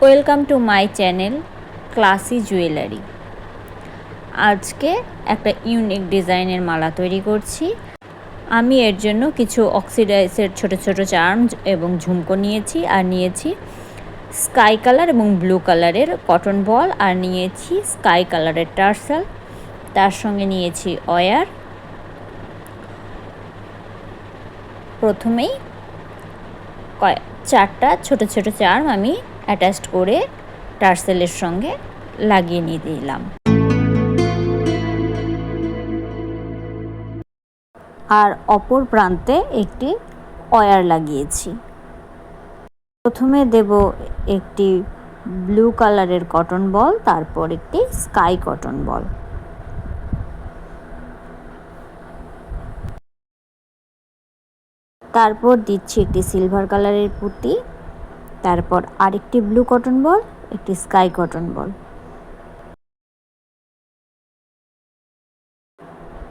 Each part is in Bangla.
Welcome to my channel classy jewellery. আজকে একটা ইউনিক ডিজাইনের মালা তৈরি করছি। আমি এর জন্য কিছু অক্সিডাইজের ছোট ছোট চার্ম এবং ঝুমকো নিয়েছি, আর নিয়েছি স্কাই কালার এবং ব্লু কালারের কটন বল, আর নিয়েছি স্কাই কালারের টার্সাল, তার সঙ্গে নিয়েছি ওয়্যার। প্রথমেই চারটা ছোট ছোট চার্ম আমি অ্যাটাচড করে টার্সেলের সঙ্গে লাগিয়ে নিয়ে দিলাম, আর অপর প্রান্তে একটি ওয়্যার লাগিয়েছি। প্রথমে দেব একটি ব্লু কালারের কটন বল, তারপর একটি স্কাই কটন বল। তারপর দিচ্ছি একটি সিলভার কালারের পুঁতি, তারপর আরেকটি ব্লু কটন বল, একটি স্কাই কটন বল।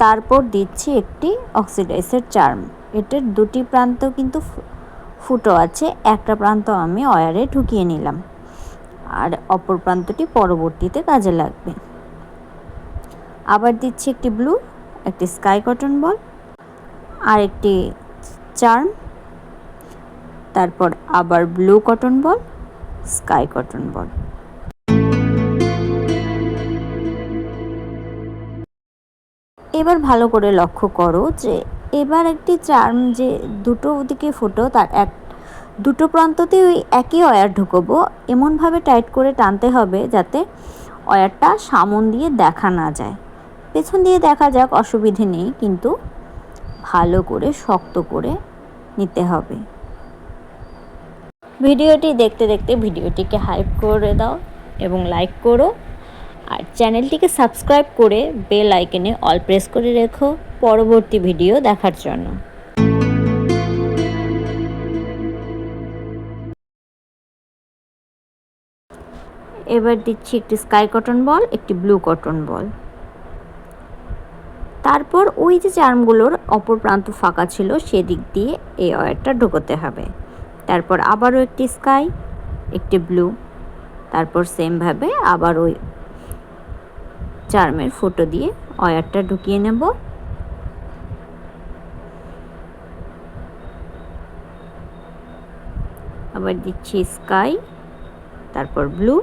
তারপর দিচ্ছি একটি অক্সিডাইজের চার্ম। এটার দুটি প্রান্ত কিন্তু ফুটো আছে, একটা প্রান্ত আমি ওয়্যারে ঢুকিয়ে নিলাম, আর অপর প্রান্তটি পরবর্তীতে কাজে লাগবে। আবার দিচ্ছি একটি ব্লু, একটি স্কাই কটন বল, আর একটি চার্ম, তারপর আবার ব্লু কটন বল, স্কাই কটন বল। এবার ভালো করে লক্ষ্য করো যে এবার একটি চার্ম যে দুটো দিকে ফুটো, তার দুটো প্রান্ততে ওই একই ওয়্যার ঢুকবো, এমনভাবে টাইট করে টানতে হবে যাতে ওয়্যারটা সামন দিয়ে দেখা না যায়। পেছন দিয়ে দেখা যাক, অসুবিধে নেই, কিন্তু ভালো করে শক্ত করে নিতে হবে। ভিডিওটি দেখতে দেখতে ভিডিওটিকে হাইপ করে দাও এবং লাইক করো, আর চ্যানেলটিকে সাবস্ক্রাইব করে বেল আইকনে অল প্রেস করে রেখো পরবর্তী ভিডিও দেখার জন্য। এবার দিচ্ছি একটি স্কাই কটন বল, একটি ব্লু কটন বল। তারপর ওই যে চার্মগুলোর অপর প্রান্ত ফাঁকা ছিল সেদিক দিয়ে এই ওয়্যারটা ঢোকাতে হবে। তারপর আবারও একটি স্কাই, একটি ব্লু, তারপর সেমভাবে আবার ওই চার্মের ফুটো দিয়ে ওয়্যারটা ঢুকিয়ে নেব। আবার দিচ্ছি স্কাই, তারপর ব্লু,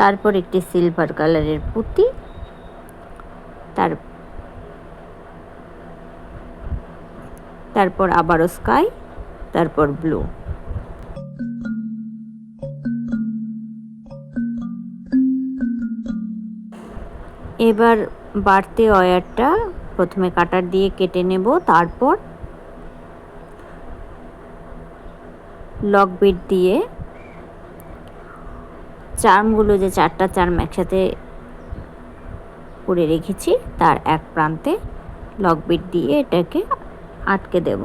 তারপর একটি সিলভার কালারের পুঁতি, তারপর আবারও স্কাই, তারপর ব্লু। এবার বাড়তি ওয়্যারটা প্রথমে কাটার দিয়ে কেটে নেব, তারপর লক বিট দিয়ে চার্মগুলো, যে চারটা চার্ম একসাথে করে রেখেছি, তার এক প্রান্তে লক বিট দিয়ে এটাকে আটকে দেব।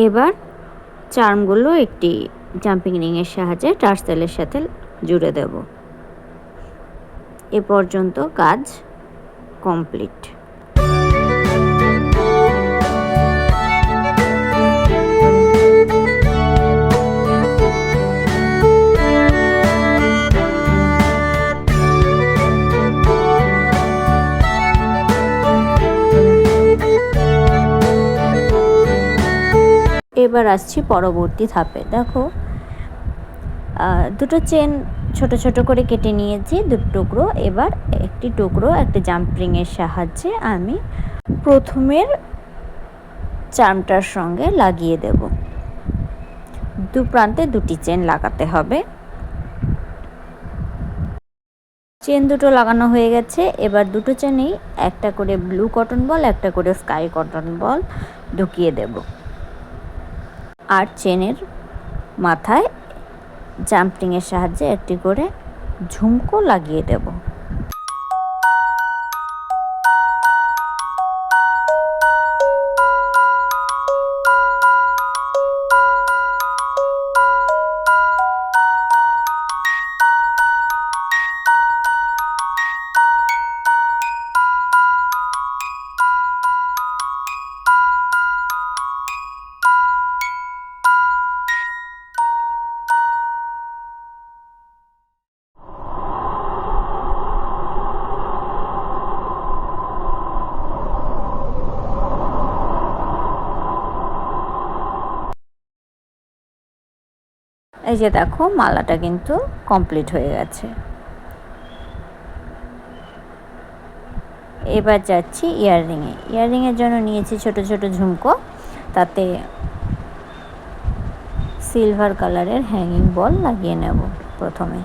এবার চার্মগুলো একটি জাম্পিং রিংয়ের সাহায্যে টার্সেলের সাথে জুড়ে দেব। এ পর্যন্ত কাজ কমপ্লিট। এবার আসছি পরবর্তী ধাপে। দেখো, দুটো চেন ছোট ছোট করে কেটে নিয়েছি, দুটো টুকরো। এবার একটি টুকরো একটা জাম্পিংয়ের সাহায্যে আমি প্রথমের চার্মটার সঙ্গে লাগিয়ে দেব। দু প্রান্তে দুটি চেন লাগাতে হবে। চেন দুটো লাগানো হয়ে গেছে। এবার দুটো চেনেই একটা করে ব্লু কটন বল, একটা করে স্কাই কটন বল ঢুকিয়ে দেব, আর চেনের মাথায় জাম্পিংয়ের সাহায্যে একটি করে ঝুমকো লাগিয়ে দেব। এই যে দেখো মালাটা কিন্তু কমপ্লিট হয়ে গেছে। এবার যাচ্ছি ইয়াররিংয়ে। ইয়াররিংয়ের জন্য নিয়েছি ছোট ছোট ঝুমকো, তাতে সিলভার কালারের হ্যাঙ্গিং বল লাগিয়ে নেব প্রথমে।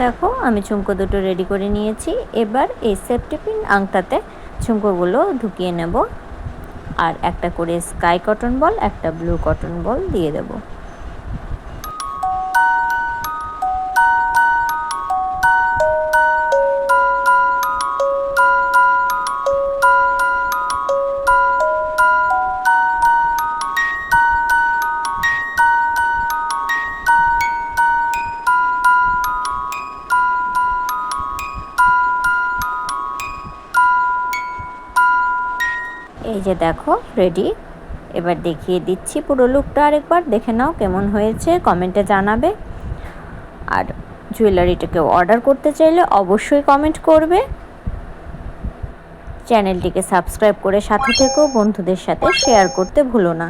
দেখো আমি ঝুমকো দুটো রেডি করে নিয়েছি। এবার এই সেফটি পিন আংটাতে ঝুমকোগুলো ঢুকিয়ে নেব, আর একটা করে স্কাই কটন বল, একটা ব্লু কটন বল দিয়ে দেব। এই যে দেখো রেডি। এবার দেখিয়ে দিচ্ছি পুরো লুকটা, আরেকবার দেখে নাও কেমন হয়েছে, কমেন্টে জানাবে। আর জুয়েলারিটাকে অর্ডার করতে চাইলে অবশ্যই কমেন্ট করবে। চ্যানেলটিকে সাবস্ক্রাইব করে সাথে থেকো, বন্ধুদের সাথে শেয়ার করতে ভুলো না।